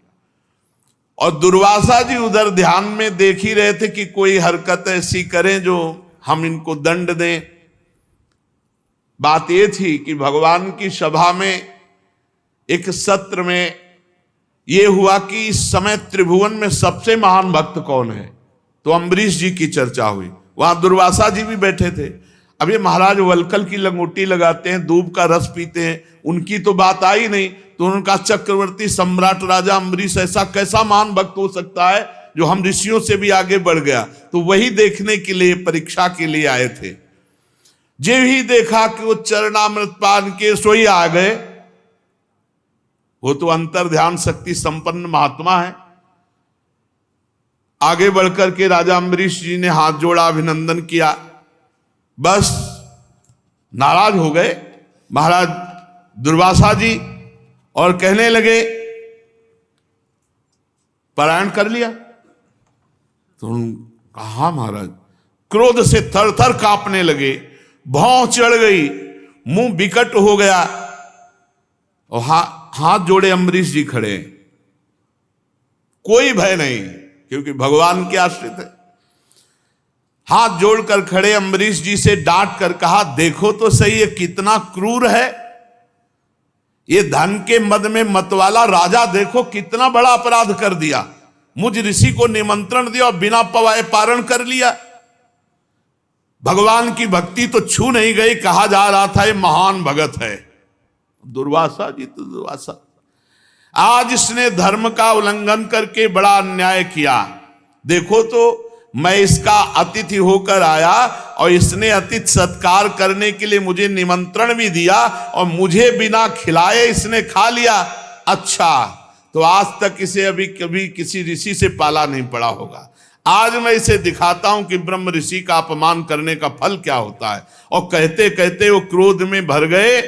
और दुर्वासा जी उधर ध्यान में देख ही रहे थे कि कोई हरकत ऐसी करें जो हम इनको दंड दें। बात यह थी कि भगवान की सभा में एक सत्र में यह हुआ कि इस समय त्रिभुवन में सबसे महान भक्त कौन है, तो अम्बरीश जी की चर्चा हुई। वहां दुर्वासा जी भी बैठे थे। अब ये महाराज वलकल की लंगोटी लगाते हैं, दूब का रस पीते हैं, उनकी तो बात आई नहीं। तो उनका चक्रवर्ती सम्राट राजा अम्बरीश ऐसा कैसा महान भक्त हो सकता है जो हम ऋषियों से भी आगे बढ़ गया। तो वही देखने के लिए, परीक्षा के लिए आए थे। जे ही देखा कि वो चरणामृत पान के सोई आ गए। वो तो अंतर ध्यान शक्ति संपन्न महात्मा है। आगे बढ़कर के राजा अम्बरीश जी ने हाथ जोड़ा, अभिनंदन किया, बस नाराज हो गए महाराज दुर्वासा जी और कहने लगे, पारायण कर लिया? तो कहा महाराज, क्रोध से थर थर कांपने लगे, भौं चढ़ गई, मुंह विकट हो गया और हाथ जोड़े अम्बरीश जी खड़े। कोई भय नहीं, क्योंकि भगवान के आश्रित है। हाथ जोड़कर खड़े अम्बरीश जी से डांट कर कहा, देखो तो सही ये कितना क्रूर है। ये धन के मद में मतवाला राजा देखो कितना बड़ा अपराध कर दिया। मुझ ऋषि को निमंत्रण दिया और बिना पवाए पारण कर लिया। भगवान की भक्ति तो छू नहीं गई, कहा जा रहा था ये महान भगत है। दुर्वासा जी तो दुर्वासा, आज इसने धर्म का उल्लंघन करके बड़ा अन्याय किया। देखो तो मैं इसका अतिथि होकर आया और इसने अतिथि सत्कार करने के लिए मुझे निमंत्रण भी दिया और मुझे बिना खिलाए इसने खा लिया। अच्छा, तो आज तक इसे अभी कभी किसी ऋषि से पाला नहीं पड़ा होगा। आज मैं इसे दिखाता हूं कि ब्रह्म ऋषि का अपमान करने का फल क्या होता है। और कहते कहते वो क्रोध में भर गए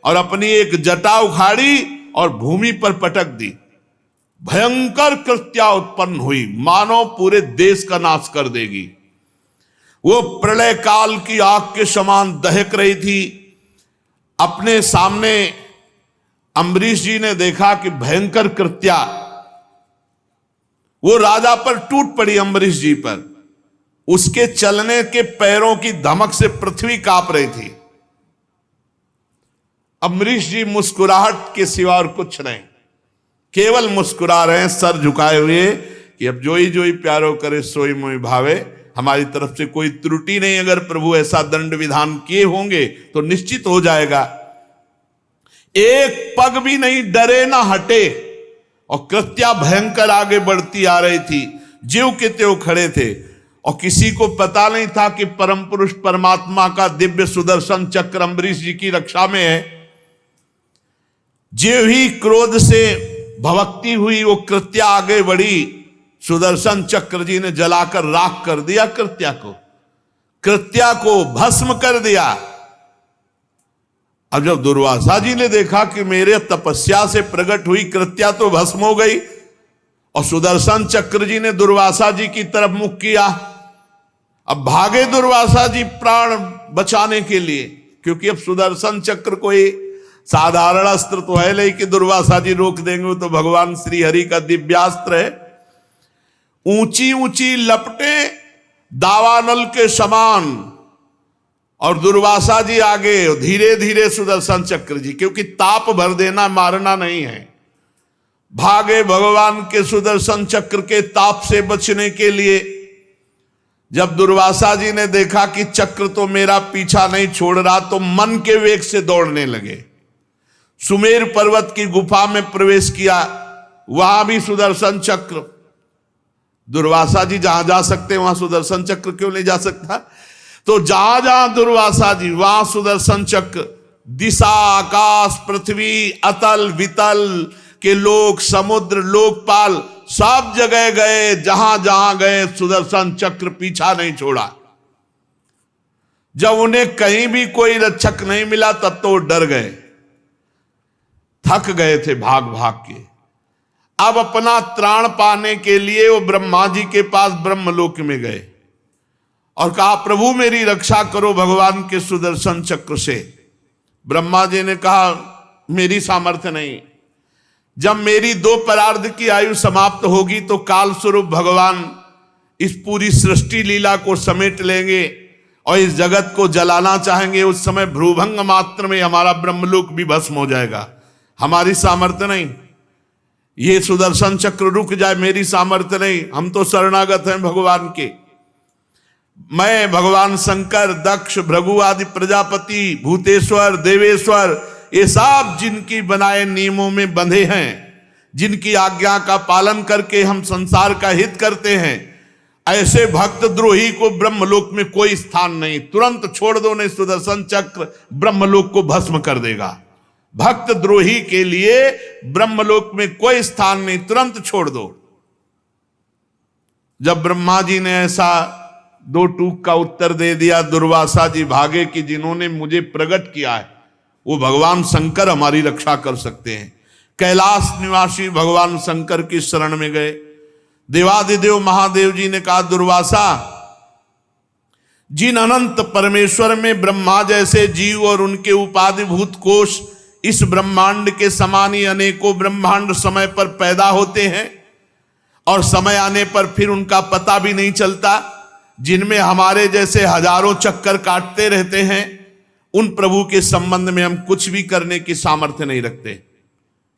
और अपनी एक जटा उखाड़ी और भूमि पर पटक दी। भयंकर कृत्या उत्पन्न हुई, मानो पूरे देश का नाश कर देगी। वो प्रलय काल की आग के समान दहक रही थी। अपने सामने अम्बरीश जी ने देखा कि भयंकर कृत्या वो राजा पर टूट पड़ी, अम्बरीश जी पर। उसके चलने के पैरों की धमक से पृथ्वी कांप रही थी। अम्बरीश जी मुस्कुराहट के सिवा और कुछ नहीं, केवल मुस्कुरा रहे हैं, सर झुकाए हुए कि अब जोई जोई प्यारो करे सोई मोई भावे। हमारी तरफ से कोई त्रुटि नहीं। अगर प्रभु ऐसा दंड विधान किए होंगे तो निश्चित हो जाएगा। एक पग भी नहीं डरे ना हटे, और कृत्या भयंकर आगे बढ़ती आ रही थी। ज्यों के त्यों खड़े थे, और किसी को पता नहीं था कि परम पुरुष परमात्मा का दिव्य सुदर्शन चक्र अम्बरीश जी की रक्षा में है। ज्यों ही क्रोध से भवक्ति हुई, वो कृत्या आगे बढ़ी, सुदर्शन चक्र जी ने जलाकर राख कर दिया कृत्या को भस्म कर दिया। अब जब दुर्वासा जी ने देखा कि मेरे तपस्या से प्रकट हुई कृत्या तो भस्म हो गई, और सुदर्शन चक्र जी ने दुर्वासा जी की तरफ मुख किया। अब भागे दुर्वासा जी प्राण बचाने के लिए, क्योंकि अब सुदर्शन चक्र कोई साधारण अस्त्र तो है नहीं कि दुर्वासा जी रोक देंगे, तो भगवान श्री हरि का दिव्यास्त्र है। ऊंची ऊंची लपटे दावानल के समान, और दुर्वासा जी आगे धीरे धीरे सुदर्शन चक्र जी, क्योंकि ताप भर देना मारना नहीं है। भागे भगवान के सुदर्शन चक्र के ताप से बचने के लिए। जब दुर्वासा जी ने देखा कि चक्र तो मेरा पीछा नहीं छोड़ रहा, तो मन के वेग से दौड़ने लगे। सुमेर पर्वत की गुफा में प्रवेश किया, वहां भी सुदर्शन चक्र। दुर्वासा जी जहां जा सकते वहां सुदर्शन चक्र क्यों नहीं जा सकता? तो जहां जहां दुर्वासा जी वहां सुदर्शन चक्र। दिशा आकाश पृथ्वी अतल वितल के लोक, समुद्र लोकपाल, सब जगह गए। जहां जहां गए सुदर्शन चक्र पीछा नहीं छोड़ा। जब उन्हें कहीं भी कोई रक्षक नहीं मिला तब तो वो डर गए, थक गए थे भाग भाग के। अब अपना त्राण पाने के लिए वो ब्रह्मा जी के पास ब्रह्मलोक में गए और कहा, प्रभु मेरी रक्षा करो भगवान के सुदर्शन चक्र से। ब्रह्मा जी ने कहा, मेरी सामर्थ्य नहीं। जब मेरी 2 परार्ध की आयु समाप्त होगी तो काल स्वरूप भगवान इस पूरी सृष्टि लीला को समेट लेंगे और इस जगत को जलाना चाहेंगे। उस समय भ्रूभंग मात्र में हमारा ब्रह्मलोक भी भस्म हो जाएगा। हमारी सामर्थ्य नहीं, ये सुदर्शन चक्र रुक जाए, मेरी सामर्थ्य नहीं। हम तो शरणागत हैं भगवान के। मैं, भगवान शंकर, दक्ष, भृगु आदि प्रजापति, भूतेश्वर, देवेश्वर, ये सब जिनकी बनाए नियमों में बंधे हैं, जिनकी आज्ञा का पालन करके हम संसार का हित करते हैं, ऐसे भक्त द्रोही को ब्रह्मलोक में कोई स्थान नहीं। तुरंत छोड़ दो, नहीं सुदर्शन चक्र ब्रह्मलोक को भस्म कर देगा। भक्त द्रोही के लिए ब्रह्मलोक में कोई स्थान नहीं, तुरंत छोड़ दो। जब ब्रह्मा जी ने ऐसा 2 टूक का उत्तर दे दिया, दुर्वासा जी भागे कि जिन्होंने मुझे प्रकट किया है वो भगवान शंकर हमारी रक्षा कर सकते हैं। कैलाश निवासी भगवान शंकर की शरण में गए। देवादिदेव महादेव जी ने कहा, दुर्वासा, जिन अनंत परमेश्वर में ब्रह्मा जैसे जीव और उनके उपाधिभूत कोश इस ब्रह्मांड के समान ही अनेकों ब्रह्मांड समय पर पैदा होते हैं और समय आने पर फिर उनका पता भी नहीं चलता, जिनमें हमारे जैसे हजारों चक्कर काटते रहते हैं, उन प्रभु के संबंध में हम कुछ भी करने की सामर्थ्य नहीं रखते।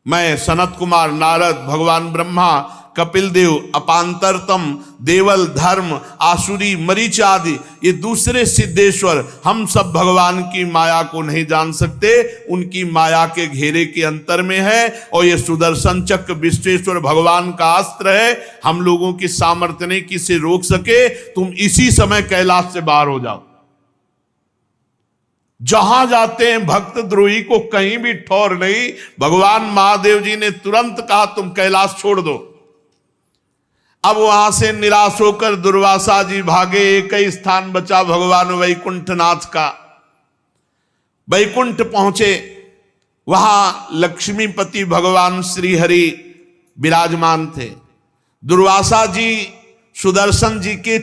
मैं, सनत कुमार, नारद, भगवान ब्रह्मा, कपिल देव, अपांतरतम, देवल, धर्म, आसुरी, मरीच आदि ये दूसरे सिद्धेश्वर, हम सब भगवान की माया को नहीं जान सकते। उनकी माया के घेरे के अंतर में है, और ये सुदर्शन चक्र विश्वेश्वर भगवान का अस्त्र है। हम लोगों की सामर्थ्य नहीं कि इसे रोक सके। तुम इसी समय कैलाश से बाहर हो जाओ। जहां जाते हैं भक्त द्रोही को कहीं भी ठौर नहीं। भगवान महादेव जी ने तुरंत कहा, तुम कैलाश छोड़ दो। अब वहां से निराश होकर दुर्वासा जी भागे। एक ही स्थान बचा भगवान वैकुंठनाथ का। वैकुंठ पहुंचे, वहां लक्ष्मीपति भगवान श्री हरि विराजमान थे। दुर्वासा जी सुदर्शन जी के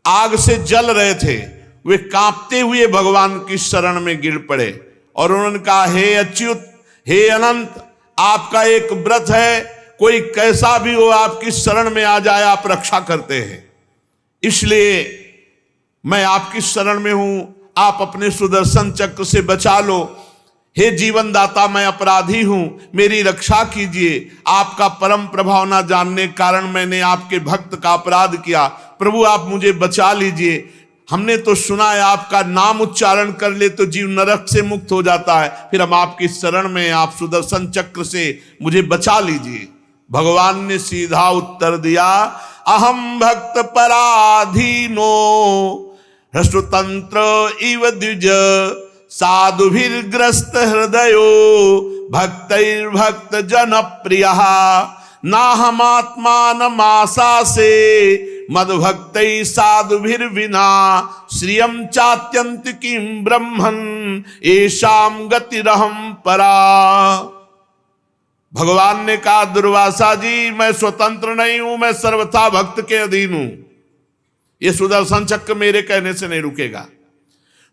आग से जल रहे थे। वे कांपते हुए भगवान की शरण में गिर पड़े और उन्होंने कहा, हे अच्युत, हे अनंत, आपका एक व्रत है, कोई कैसा भी हो आपकी शरण में आ जाए आप रक्षा करते हैं, इसलिए मैं आपकी शरण में हूं, आप अपने सुदर्शन चक्र से बचा लो। हे जीवन दाता, मैं अपराधी हूं, मेरी रक्षा कीजिए। आपका परम प्रभाव ना जानने के कारण मैंने आपके भक्त का अपराध किया, प्रभु आप मुझे बचा लीजिए, हमने तो सुना है आपका नाम उच्चारण कर ले तो जीव नरक से मुक्त हो जाता है, फिर हम आपकी शरण में, आप सुदर्शन चक्र से मुझे बचा लीजिए। भगवान ने सीधा उत्तर दिया, अहम भक्त पराधीनो हृष्टतंत्र इव द्विज साधुभिर्ग्रस्त हृदयो भक्तैर्भक्त जन प्रिय नाहमात्मानमासा से मद्भक्त साधुभिर्विना श्रियम चात्यंत किम ब्रह्मन् येषाम गतिरहम परा। भगवान ने कहा, दुर्वासा जी मैं स्वतंत्र नहीं हूं, मैं सर्वथा भक्त के अधीन हूं। यह सुदर्शन चक्र मेरे कहने से नहीं रुकेगा।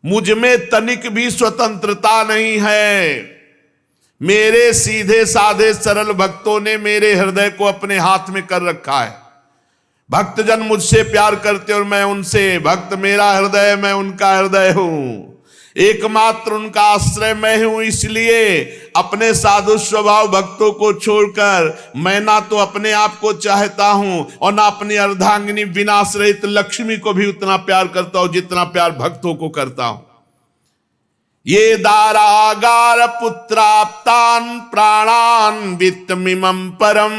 मुझ में तनिक भी स्वतंत्रता नहीं है। मेरे सीधे साधे सरल भक्तों ने मेरे हृदय को अपने हाथ में कर रखा है। भक्तजन मुझसे प्यार करते और मैं उनसे, भक्त मेरा हृदय, मैं उनका हृदय हूं, एकमात्र उनका आश्रय मैं हूं। इसलिए अपने साधु स्वभाव भक्तों को छोड़कर मैं ना तो अपने आप को चाहता हूं और ना अपनी अर्धांगिनी विनाश रहित लक्ष्मी को भी उतना प्यार करता हूं जितना प्यार भक्तों को करता हूं। ये दारागार पुत्राप्तान प्राणान वित्तमिमं परम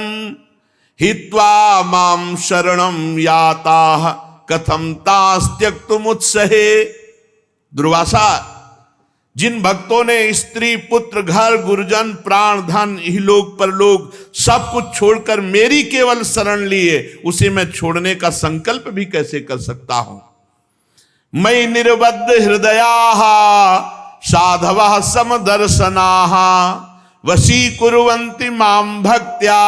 हित्वा माम शरणम याता कथम तास्त्यक्तुमुत्सहे। दुर्वासा, जिन भक्तों ने स्त्री पुत्र घर गुरुजन प्राण धन इहलोक परलोक सब कुछ छोड़कर मेरी केवल शरण लिए, उसे मैं छोड़ने का संकल्प भी कैसे कर सकता हूं। मयि निर्बद्ध हृदयाः साधवः समदर्शनाः वशीकुर्वन्ति मां भक्त्या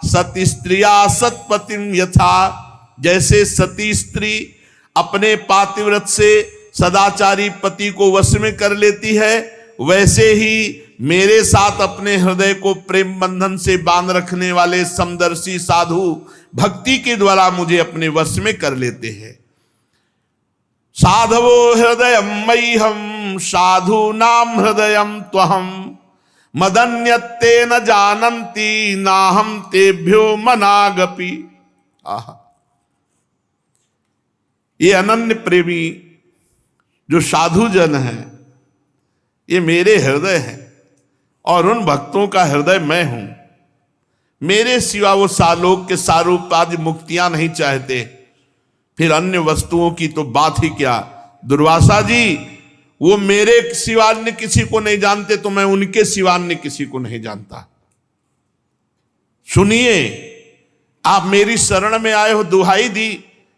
सती स्त्रिया सत्पतिम यथा। जैसे सती स्त्री अपने पातिव्रत से सदाचारी पति को वश में कर लेती है, वैसे ही मेरे साथ अपने हृदय को प्रेम बंधन से बांध रखने वाले समदर्शी साधु भक्ति के द्वारा मुझे अपने वश में कर लेते हैं। साधवो हृदयम मह्यम साधु नाम हृदयम त्वहम मदन्यत्ते न जानन्ति नाहम तेभ्यो मनागपि। आहा, ये अनन्य प्रेमी जो साधु जन है, ये मेरे हृदय है और उन भक्तों का हृदय मैं हूं। मेरे सिवा वो सालोक के सारूप आदि मुक्तियां नहीं चाहते, फिर अन्य वस्तुओं की तो बात ही क्या। दुर्वासा जी, वो मेरे सिवा अन्य किसी को नहीं जानते तो मैं उनके सिवा अन्य किसी को नहीं जानता। सुनिए, आप मेरी शरण में आए हो, दुहाई दी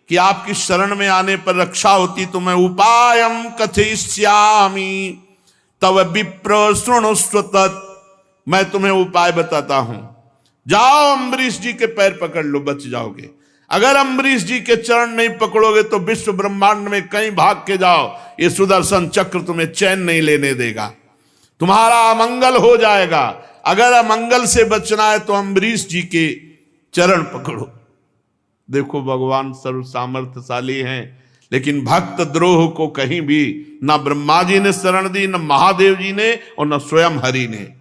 कि आपकी शरण में आने पर रक्षा होती तो मैं उपायम कथयिष्यामि तव विप्र शृणुष्व तत्। मैं तुम्हें उपाय बताता हूं, जाओ अम्बरीश जी के पैर पकड़ लो, बच जाओगे। अगर अम्बरीश जी के चरण नहीं पकड़ोगे तो विश्व ब्रह्मांड में कहीं भाग के जाओ, ये सुदर्शन चक्र तुम्हें चैन नहीं लेने देगा, तुम्हारा अमंगल हो जाएगा। अगर अमंगल से बचना है तो अम्बरीश जी के चरण पकड़ो। देखो, भगवान सर्व सामर्थ्यशाली हैं, लेकिन भक्त द्रोह को कहीं भी ना ब्रह्मा जी ने शरण दी, न महादेव जी ने और न स्वयं हरि ने।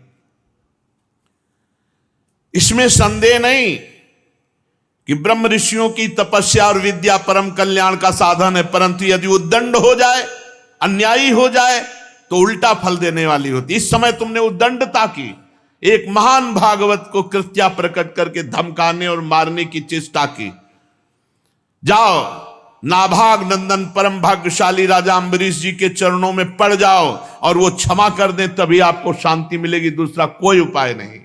इसमें संदेह नहीं कि ब्रह्म ऋषियों की तपस्या और विद्या परम कल्याण का साधन है, परंतु यदि उद्दंड हो जाए, अन्यायी हो जाए तो उल्टा फल देने वाली होती। इस समय तुमने उद्दंडता की, एक महान भागवत को कृत्या प्रकट करके धमकाने और मारने की चेष्टा की। जाओ, नाभाग नंदन परम भाग्यशाली राजा अम्बरीश जी के चरणों में पड़ जाओ और वो क्षमा कर दें, तभी आपको शांति मिलेगी, दूसरा कोई उपाय नहीं।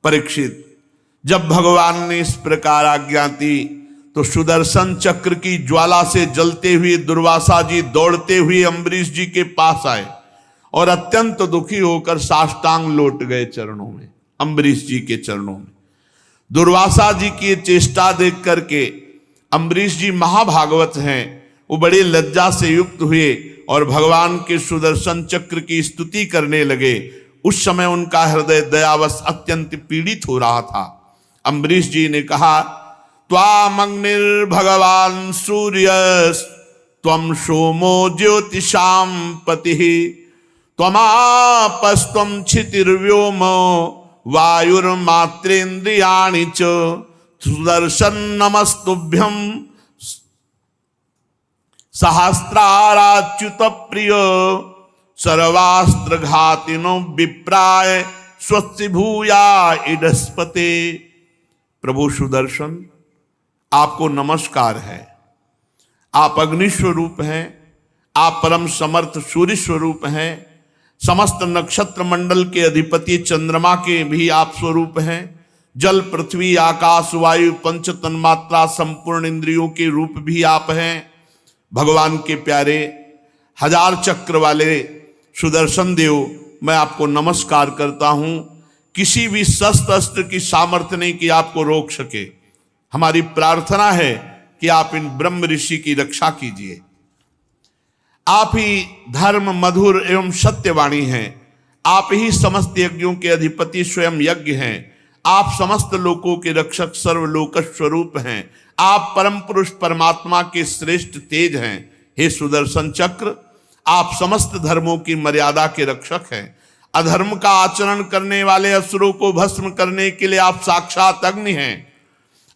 परीक्षित, जब भगवान ने इस प्रकार आज्ञा दी तो सुदर्शन चक्र की ज्वाला से जलते हुए दुर्वासा जी दौड़ते हुए अम्बरीश जी के पास आए और अत्यंत दुखी होकर साष्टांग लौट गए चरणों में, अम्बरीश जी के चरणों में। दुर्वासा जी की चेष्टा देख करके अम्बरीश जी महाभागवत हैं, वो बड़ी लज्जा से युक्त हुए और भगवान के सुदर्शन चक्र की स्तुति करने लगे। उस समय उनका हृदय दयावश अत्यंत पीड़ित हो रहा था। अम्बरीश जी ने कहा, त्वामग्निर् भगवान सूर्य त्वं सोमो ज्योतिषाम पतिः त्वमापस्त्वं क्षितिर्व्योमो वायुर्मात्रेन्द्रियाणि च सुदर्शन नमस्तुभ्यं सहस्राराच्युत प्रिय सर्वास्त्र घातिनो विप्राय स्वस्ति भूया इडस्पते। प्रभु सुदर्शन, आपको नमस्कार है। आप अग्नि स्वरूप हैं, आप परम समर्थ सूर्य स्वरूप हैं, समस्त नक्षत्र मंडल के अधिपति चंद्रमा के भी आप स्वरूप हैं, जल पृथ्वी आकाश वायु पंच तन्मात्रा संपूर्ण इंद्रियों के रूप भी आप हैं। भगवान के प्यारे हजार चक्र वाले सुदर्शन देव, मैं आपको नमस्कार करता हूं। किसी भी शस्त्र अस्त्र की सामर्थ्य नहीं कि आपको रोक सके। हमारी प्रार्थना है कि आप इन ब्रह्म ऋषि की रक्षा कीजिए। आप ही धर्म मधुर एवं सत्यवाणी हैं। आप ही समस्त यज्ञों के अधिपति स्वयं यज्ञ हैं। आप समस्त लोकों के रक्षक सर्वलोक स्वरूप हैं। आप परम पुरुष परमात्मा के श्रेष्ठ तेज हैं। हे सुदर्शन चक्र, आप समस्त धर्मों की मर्यादा के रक्षक हैं। अधर्म का आचरण करने वाले असुरों को भस्म करने के लिए आप साक्षात अग्नि हैं।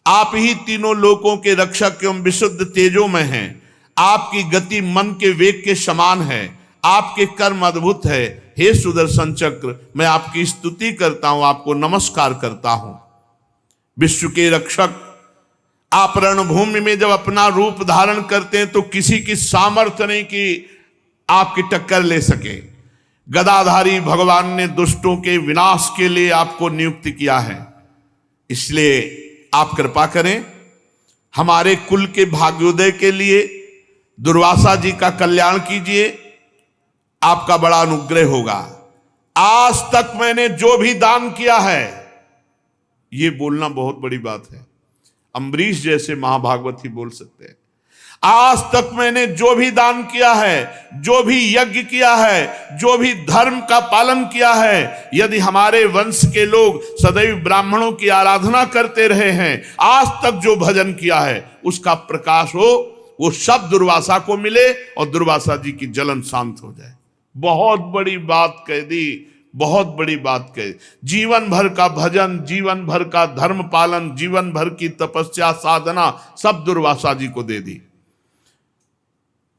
आप ही तीनों लोकों के रक्षक एवं विशुद्ध तेजों में हैं। आपकी गति मन के वेग के समान है। आपके कर्म अद्भुत है। हे सुदर्शन चक्र, मैं आपकी स्तुति करता हूं, आपको नमस्कार करता हूं। विश्व के रक्षक, आप रणभूमि में जब अपना रूप धारण करते हैं तो किसी की सामर्थ्य नहीं कि आपकी टक्कर ले सके। गदाधारी भगवान ने दुष्टों के विनाश के लिए आपको नियुक्त किया है। इसलिए आप कृपा करें, हमारे कुल के भाग्योदय के लिए दुर्वासा जी का कल्याण कीजिए। आपका बड़ा अनुग्रह होगा। आज तक मैंने जो भी दान किया है, ये बोलना बहुत बड़ी बात है। अम्बरीश जैसे महाभागवत ही बोल सकते हैं। आज तक मैंने जो भी दान किया है, जो भी यज्ञ किया है, जो भी धर्म का पालन किया है, यदि हमारे वंश के लोग सदैव ब्राह्मणों की आराधना करते रहे हैं, आज तक जो भजन किया है, उसका प्रकाश हो, वो सब दुर्वासा को मिले और दुर्वासा जी की जलन शांत हो जाए। बहुत बड़ी बात कह दी, बहुत बड़ी बात कह दी। जीवन भर का भजन, जीवन भर का धर्म पालन, जीवन भर की तपस्या साधना सब दुर्वासा जी को दे दी।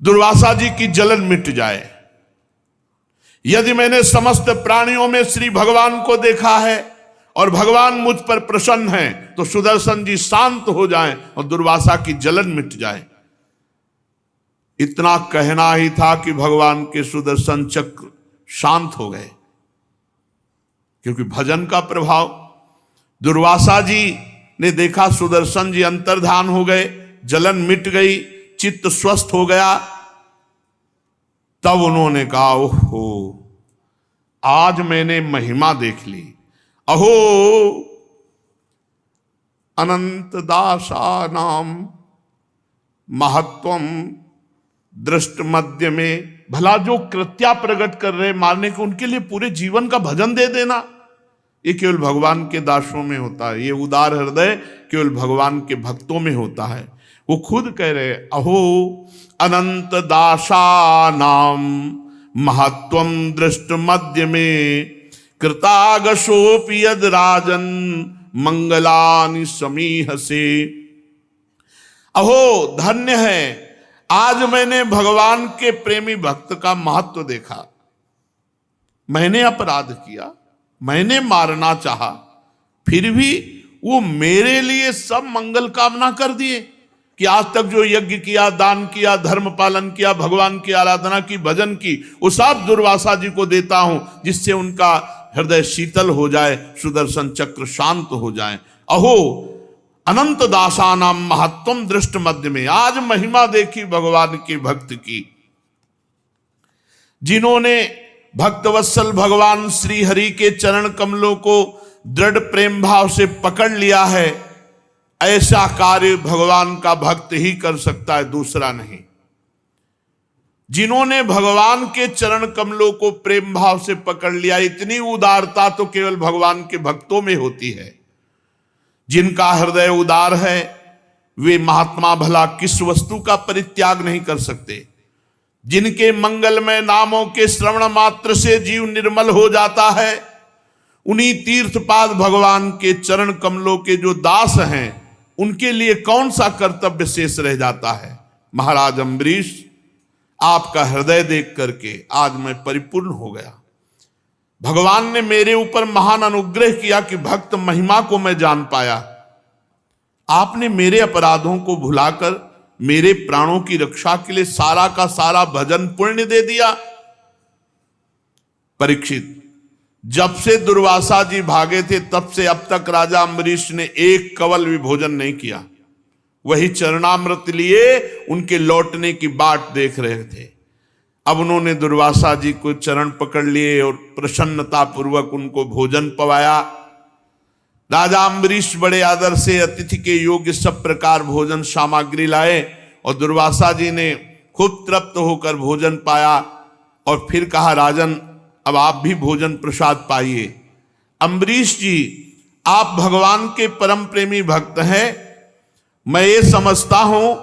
दुर्वासा जी की जलन मिट जाए। यदि मैंने समस्त प्राणियों में श्री भगवान को देखा है और भगवान मुझ पर प्रसन्न है, तो सुदर्शन जी शांत हो जाएं और दुर्वासा की जलन मिट जाए। इतना कहना ही था कि भगवान के सुदर्शन चक्र शांत हो गए, क्योंकि भजन का प्रभाव। दुर्वासा जी ने देखा सुदर्शन जी अंतर्धान हो गए, जलन मिट गई, चित्त स्वस्थ हो गया। तब उन्होंने कहा, ओहो, आज मैंने महिमा देख ली। अहो अनंत दासा नाम महत्वम दृष्ट मध्य में। भला जो कृत्या प्रकट कर रहे मारने को, उनके लिए पूरे जीवन का भजन दे देना, ये केवल भगवान के दासों में होता है। ये उदार हृदय केवल भगवान के भक्तों में होता है। वो खुद कह रहे, अहो अनंत दासा नाम महत्वम दृष्ट मध्य में कृतागशोपि यद राजन मंगलानि समीह से। अहो धन्य है, आज मैंने भगवान के प्रेमी भक्त का महत्व देखा। मैंने अपराध किया, मैंने मारना चाहा, फिर भी वो मेरे लिए सब मंगल कामना कर दिए कि आज तक जो यज्ञ किया, दान किया, धर्म पालन किया, भगवान की आराधना की, भजन की, वो सब दुर्वासा जी को देता हूं, जिससे उनका हृदय शीतल हो जाए, सुदर्शन चक्र शांत हो जाए। अहो अनंत दासानाम महत्वम दृष्ट मध्य में। आज महिमा देखी भगवान के भक्त की। जिन्होंने भक्तवत्सल भगवान श्री हरि के चरण कमलों को दृढ़ प्रेम भाव से पकड़ लिया है, ऐसा कार्य भगवान का भक्त ही कर सकता है, दूसरा नहीं। जिन्होंने भगवान के चरण कमलों को प्रेम भाव से पकड़ लिया, इतनी उदारता तो केवल भगवान के भक्तों में होती है। जिनका हृदय उदार है, वे महात्मा भला किस वस्तु का परित्याग नहीं कर सकते। जिनके मंगलमय नामों के श्रवण मात्र से जीव निर्मल हो जाता है, उन्हीं तीर्थपाद भगवान के चरण कमलों के जो दास हैं, उनके लिए कौन सा कर्तव्य शेष रह जाता है। महाराज अम्बरीश, आपका हृदय देख करके आज मैं परिपूर्ण हो गया। भगवान ने मेरे ऊपर महान अनुग्रह किया कि भक्त महिमा को मैं जान पाया। आपने मेरे अपराधों को भुलाकर मेरे प्राणों की रक्षा के लिए सारा का सारा भजन पुण्य दे दिया। परीक्षित, जब से दुर्वासा जी भागे थे तब से अब तक राजा अम्बरीश ने एक कवल भी भोजन नहीं किया। वही चरणामृत लिए उनके लौटने की बाट देख रहे थे। अब उन्होंने दुर्वासा जी को चरण पकड़ लिए और प्रसन्नता पूर्वक उनको भोजन पवाया। राजा अम्बरीश बड़े आदर से अतिथि के योग्य सब प्रकार भोजन सामग्री लाए और दुर्वासा जी ने खूब तृप्त होकर भोजन पाया और फिर कहा, राजन अब आप भी भोजन प्रसाद पाइए। अम्बरीश जी, आप भगवान के परम प्रेमी भक्त हैं। मैं ये समझता हूं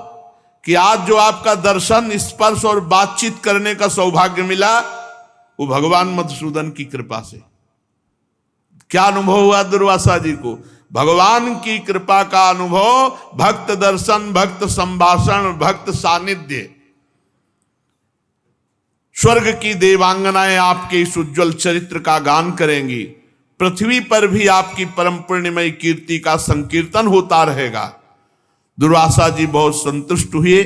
कि आज जो आपका दर्शन, स्पर्श और बातचीत करने का सौभाग्य मिला वो भगवान मधुसूदन की कृपा से। क्या अनुभव हुआ दुर्वासा जी को? भगवान की कृपा का अनुभव, भक्त दर्शन, भक्त संभाषण, भक्त सानिध्य। स्वर्ग की देवांगनाएं आपके इस उज्जवल चरित्र का गान करेंगी। पृथ्वी पर भी आपकी परम पुण्यमयी कीर्ति का संकीर्तन होता रहेगा। दुर्वासा जी बहुत संतुष्ट हुए।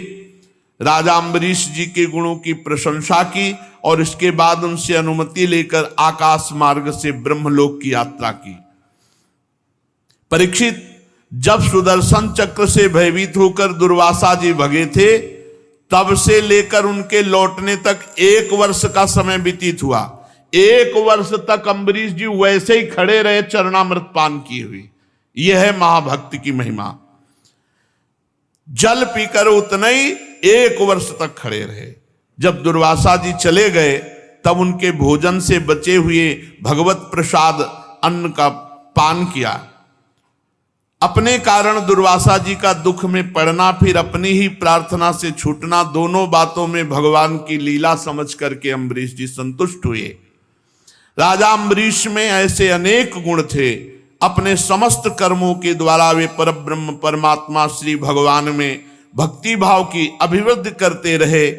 राजा अम्बरीश जी के गुणों की प्रशंसा की और इसके बाद उनसे अनुमति लेकर आकाश मार्ग से ब्रह्मलोक की यात्रा की। परीक्षित, जब सुदर्शन चक्र से भयभीत होकर दुर्वासा जी भगे थे तब से लेकर उनके लौटने तक 1 वर्ष का समय व्यतीत हुआ। 1 वर्ष तक अम्बरीश जी वैसे ही खड़े रहे चरणामृत पान किए हुए। यह है महाभक्ति की महिमा। जल पीकर उतने ही 1 वर्ष तक खड़े रहे। जब दुर्वासा जी चले गए तब उनके भोजन से बचे हुए भगवत प्रसाद अन्न का पान किया। अपने कारण दुर्वासा जी का दुख में पड़ना, फिर अपनी ही प्रार्थना से छूटना, दोनों बातों में भगवान की लीला समझ करके अम्बरीश जी संतुष्ट हुए। राजा अम्बरीश में ऐसे अनेक गुण थे। अपने समस्त कर्मों के द्वारा वे परब्रह्म परमात्मा श्री भगवान में भक्ति भाव की अभिवृद्धि करते रहे।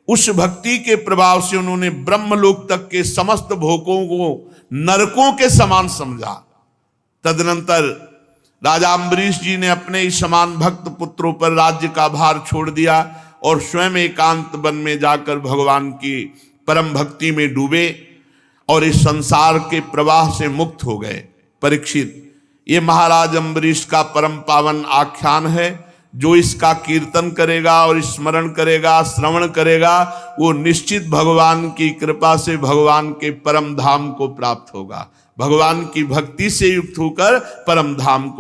उस भक्ति के प्रभाव से उन्होंने ब्रह्मलोक तक के समस्त भोगों को नरकों के समान समझा। तदनंतर राजा अम्बरीश जी ने अपने ही समान भक्त पुत्रों पर राज्य का भार छोड़ दिया और स्वयं एकांत वन में जाकर भगवान की परम भक्ति में डूबे और इस संसार के प्रवाह से मुक्त हो गए। परीक्षित, ये महाराज अम्बरीश का परम पावन आख्यान है। जो इसका कीर्तन करेगा और स्मरण करेगा, श्रवण करेगा, वो निश्चित भगवान की कृपा से भगवान के परम धाम को प्राप्त होगा। भगवान की भक्ति से युक्त होकर परम धाम को